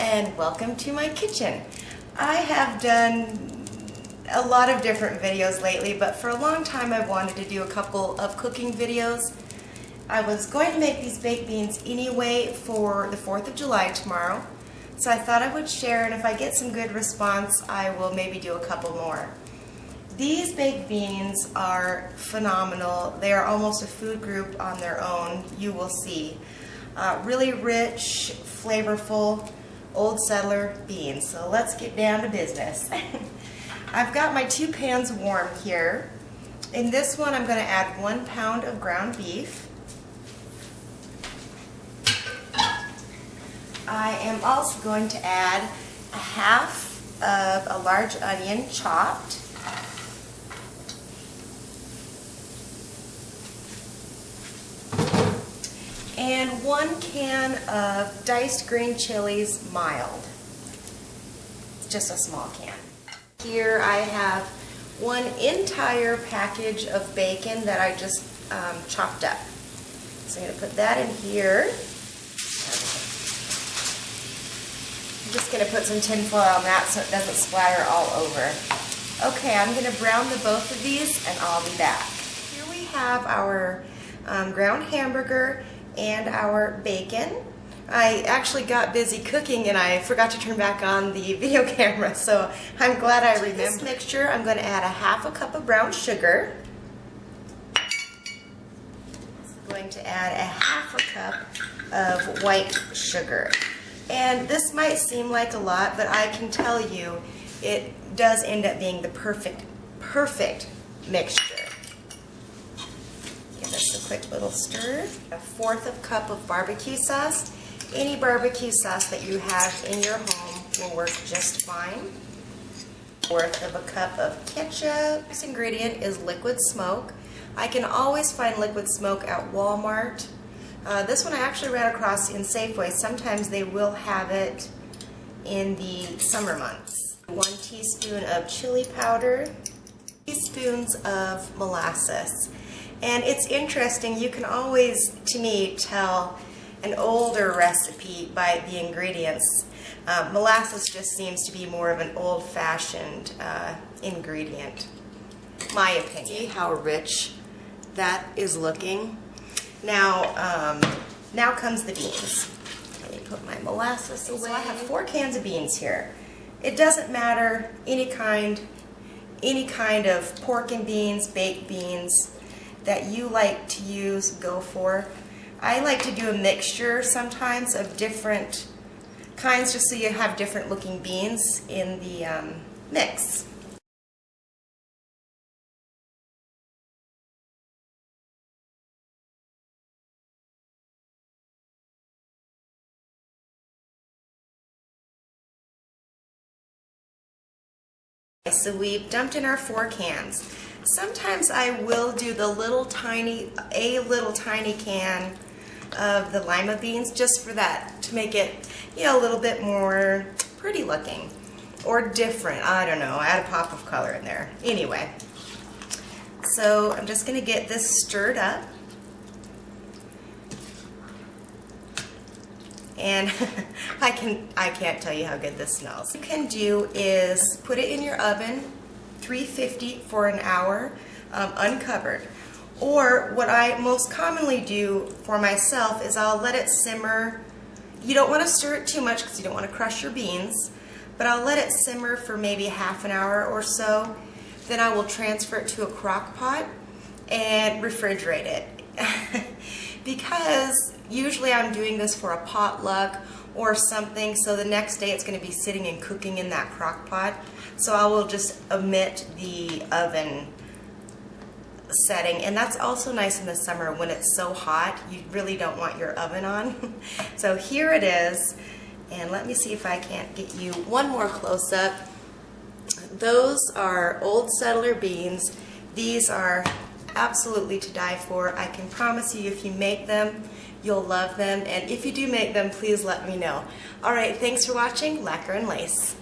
and welcome to my kitchen. I have done a lot of different videos lately, but for a long time I've wanted to do a couple of cooking videos. I was going to make these baked beans anyway for the 4th of July tomorrow, so I thought I would share, and if I get some good response I will maybe do a couple more. These baked beans are phenomenal. They are almost a food group on their own, you will see. Really rich, flavorful, old settler beans. So let's get down to business. I've got my 2 pans warm here. In this one I'm going to add 1 pound of ground beef. I am also going to add a half of a large onion chopped. And 1 can of diced green chilies mild. It's just a small can. Here I have 1 entire package of bacon that I just chopped up. So I'm going to put that in here. I'm just going to put some tin foil on that so it doesn't splatter all over. Okay, I'm going to brown the both of these and I'll be back. Here we have our ground hamburger and our bacon. I actually got busy cooking and I forgot to turn back on the video camera, so I'm glad I remembered. To this mixture, I'm going to add a ½ cup of brown sugar. I'm going to add a ½ cup of white sugar. And this might seem like a lot, but I can tell you it does end up being the perfect mixture. Give this a quick little stir. A 1/4 cup of barbecue sauce. Any barbecue sauce that you have in your home will work just fine. 1/4 cup of ketchup. This ingredient is liquid smoke. I can always find liquid smoke at Walmart. This one I actually ran across in Safeway. Sometimes they will have it in the summer months. 1 teaspoon of chili powder. 2 teaspoons of molasses. And it's interesting, you can always, to me, tell an older recipe by the ingredients. Molasses just seems to be more of an old-fashioned ingredient, my opinion. See how rich that is looking? Now, now comes the beans. Let me put my molasses away. So I have 4 cans of beans here. It doesn't matter, any kind of pork and beans, baked beans that you like to use, go for. I like to do a mixture sometimes of different kinds just so you have different looking beans in the mix. So we've dumped in our 4 cans. Sometimes I will do the little tiny can of the lima beans just for that, to make it, you know, a little bit more pretty looking or different. I don't know, add a pop of color in there. Anyway, so I'm just going to get this stirred up. And I can't tell you how good this smells. What you can do is put it in your oven, 350 for an hour, uncovered. Or what I most commonly do for myself is I'll let it simmer. You don't want to stir it too much because you don't want to crush your beans, but I'll let it simmer for maybe ½ an hour or so. Then I will transfer it to a crock pot and refrigerate it. Because usually I'm doing this for a potluck or something, so the next day it's going to be sitting and cooking in that crock pot. So I will just omit the oven setting, and that's also nice in the summer when it's so hot. You really don't want your oven on. So here it is, and let me see if I can't get you one more close-up. Those are old settler beans. These are absolutely to die for. I can promise you if you make them, you'll love them, and if you do make them, please let me know. Alright, thanks for watching Lacquer and Lace.